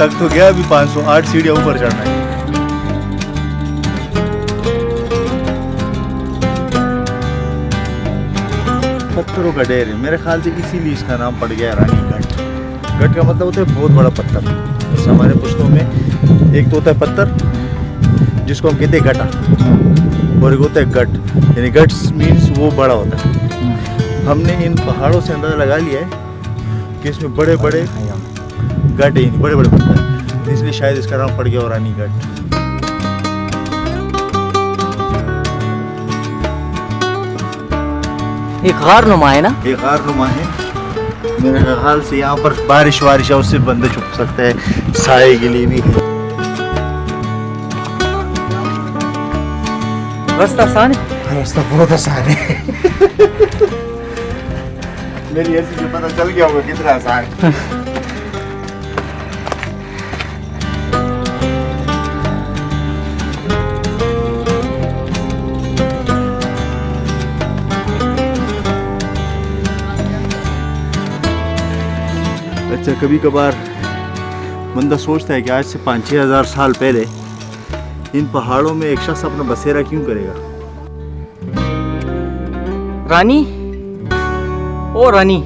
तक तो गया, अभी 508 सीढ़ियाँ ऊपर चढ़ना है। पत्थरों का ढेर है, मेरे ख्याल से इसीलिए इसका नाम पड़ गया रानी गट। गट का मतलब होता है बहुत बड़ा पत्थर। जैसे हमारे पुश्तों में एक तो होता है पत्थर जिसको हम कहते हैं गटा, और एक होता है गट, यानी गट्स मीन्स वो बड़ा होता है। हमने इन पहाड़ों से अंदाज़ा लगा लिया है कि इसमें बड़े बड़े गट है, बड़े बड़े पत्थर, इसलिए शायद इसका नाम पड़ गया रानी गट। एक गारनुमा है ना? एक गारनुमा है। मेरे ख्याल से यहाँ पर बारिश वारिश है उससे बंदे छुप सकते हैं, साए के लिए भी है। रास्ता आसान है? रास्ता बहुत आसान है। मेरी ऐसी से पता चल गया होगा कितना आसान है। अच्छा, कभी कभार बंदा सोचता है कि आज से 5-6 हज़ार साल पहले इन पहाड़ों में एक शख्स अपना बसेरा क्यों करेगा। रानी ओ रानी,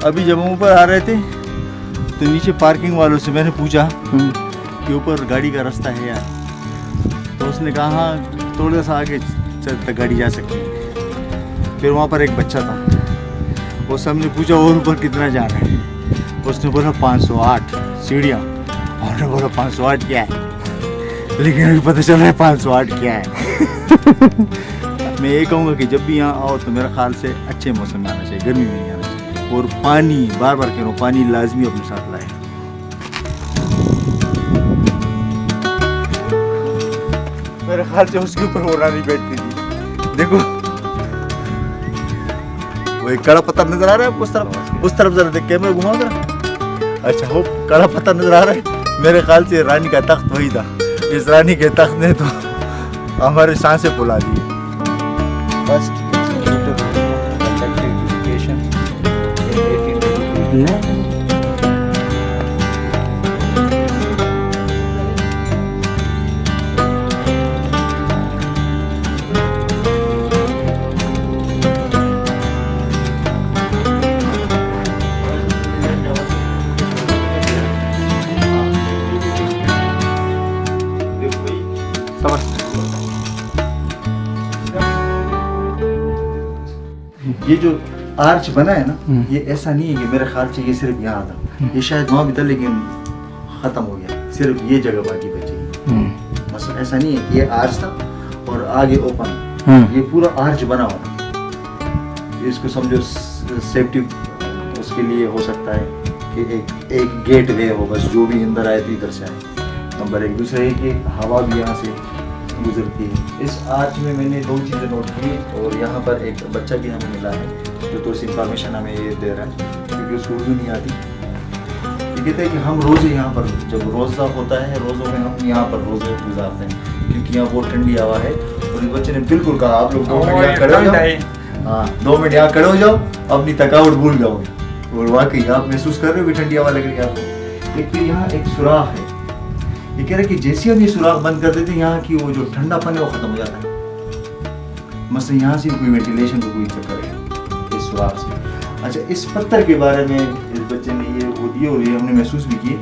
अभी जब हम ऊपर आ रहे थे तो नीचे पार्किंग वालों से मैंने पूछा कि ऊपर गाड़ी का रास्ता है यार, तो उसने कहा हाँ थोड़ा सा आगे चल तक गाड़ी जा सकती है। फिर वहाँ पर एक बच्चा था, उससे हमने पूछा और ऊपर कितना जाना है, उसने बोला 508 सीढ़ियाँ। हमने बोला 508 क्या है, लेकिन अभी पता चल रहा है 508 क्या है। मैं ये कहूँगा कि जब भी यहाँ आओ तो मेरे ख्याल से अच्छे मौसम में आना चाहिए, गर्मी में नहीं आना चाहिए। और पानी, बार बार कह रहा हूँ, पानी लाजमी अपने साथ लाए। मेरे ख्याल से उसके ऊपर वो रानी बैठती थी। देखो वो एक कड़ा पत्थर नजर आ रहा है उस तरफ जरा देख, कैमरा घुमाओ जरा। अच्छा, वो कड़ा पत्थर नजर आ रहा है, मेरे ख्याल से रानी का तख्त वही था। इस रानी के तख्त ने तो हमारे सांसें फुला दी। फर्स्ट ये जो आर्च बना है ना, ये ऐसा नहीं है कि मेरे ख्याल से ये सिर्फ यहाँ था, ये शायद वहाँ भी था लेकिन ख़त्म हो गया, सिर्फ ये जगह बाकी बची। मतलब ऐसा नहीं है कि ये आर्च था और आगे ओपन, ये पूरा आर्च बना हुआ था। इसको समझो सेफ्टी उसके लिए हो सकता है कि एक गेट वे हो, बस जो भी अंदर आए तो इधर से आए। नंबर एक, दूसरा है कि हवा भी यहाँ से गुजरती है। इस आर्च में मैंने 2 चीज़ें नोट की, और यहाँ पर एक बच्चा भी हमें मिला है जो थोड़ी सी इंफॉर्मेशन हमें ये दे रहा है, क्योंकि उसको उर्दू नहीं आती। ये कहते हैं कि हम रोज़े यहाँ पर, जब रोज़ा होता है, रोज़ों में हम यहाँ पर रोज़े गुजारते हैं, क्योंकि यहाँ बहुत ठंडी हवा है। और इस बच्चे ने बिल्कुल कहा आप लोग 2 मिनट यहाँ खड़े हो जाओ, हाँ 2 मिनट यहाँ खड़े हो जाओ, अपनी थकावट भूल जाओगे। और वाकई आप महसूस कर रहे हो कि ठंडी हवा लग रही है आपको। एक तो यहाँ एक सुराख है, ये कह रहे कि जैसे हम ये सुराख बंद कर देते हैं, यहाँ की वो जो ठंडापन है वो खत्म हो जाता है। मसलन यहाँ से कोई वेंटिलेशन को कोई चक्कर है इस सुराख से। अच्छा, इस पत्थर के बारे में इस बच्चे ने ये वो दिए, और ये हमने महसूस भी किए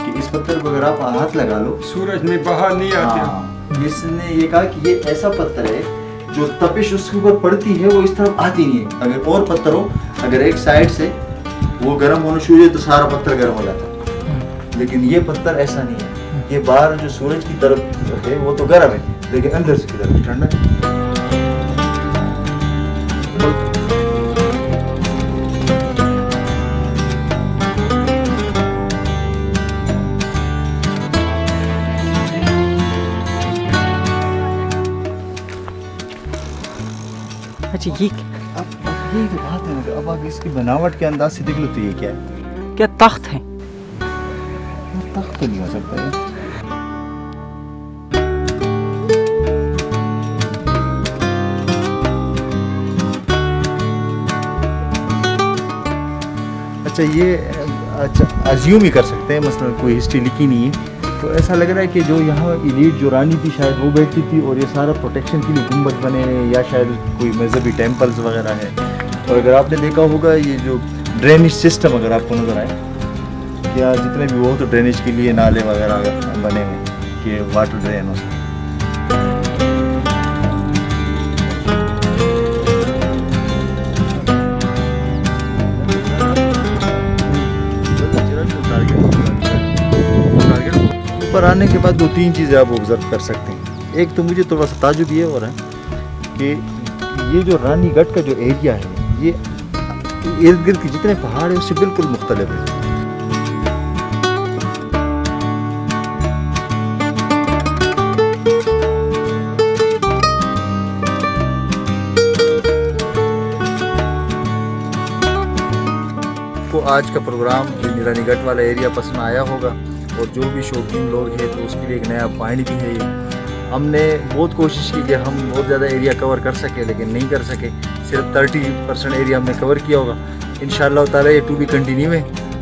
कि इस पत्थर को अगर आप हाथ लगा लो, सूरज में बाहर नहीं आते। हाँ, इसने ये कहा कि ये ऐसा पत्थर है जो तपिश उसके ऊपर पड़ती है वो इस तरफ आती नहीं है। अगर और पत्थर हो, अगर एक साइड से वो गर्म होना शुरू हो तो सारा पत्थर गर्म हो जाता है, लेकिन ये पत्थर ऐसा नहीं है। ये बाहर जो सूरज की तरफ है वो तो गर्म है, लेकिन अंदर से की तरफ ठंडा है। अच्छा, ये यही तो बात है ना, अब आप इसकी बनावट के अंदाज से देख लो तो ये क्या है? क्या तख्त है? तख्त तो नहीं हो सकता है। अच्छा ये अज्यूम ही कर सकते हैं, मसलन कोई हिस्ट्री लिखी नहीं है तो ऐसा लग रहा है कि जो यहाँ इलीट जो रानी थी शायद वो बैठती थी और ये सारा प्रोटेक्शन के लिए गुम्बद बने हैं या शायद कोई मजहबी टेम्पल्स वगैरह है। और अगर आपने देखा होगा ये जो ड्रेनेज सिस्टम अगर आपको नज़र आए, क्या जितने भी वो तो ड्रेनेज के लिए नाले वगैरह बने हुए कि वाटर ड्रेन हो सके। ऊपर आने के बाद 2-3 चीज़ें आप ऑब्जर्व कर सकते हैं। एक तो मुझे थोड़ा सा ताजुब ये हो रहा है कि ये जो रानीगढ़ का जो एरिया है ये इर्द गिर्द के जितने पहाड़ हैं उससे बिल्कुल मुख्तलिफ है। को आज का प्रोग्राम रानीगढ़ वाला एरिया पसंद आया होगा और जो भी शौकीन लोग हैं तो उसके लिए एक नया पॉइंट भी है ये। हमने बहुत कोशिश की कि हम बहुत ज़्यादा एरिया कवर कर सके लेकिन नहीं कर सके, सिर्फ 30% एरिया हमने कवर किया होगा। इंशाअल्लाह ताला ये टू बी कंटिन्यू है।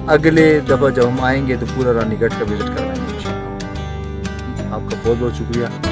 अगले दफ़ा जब हम आएंगे तो पूरा रानीगढ़ का विज़िट करवाएंगे इंशाअल्लाह। आपका बहुत बहुत शुक्रिया।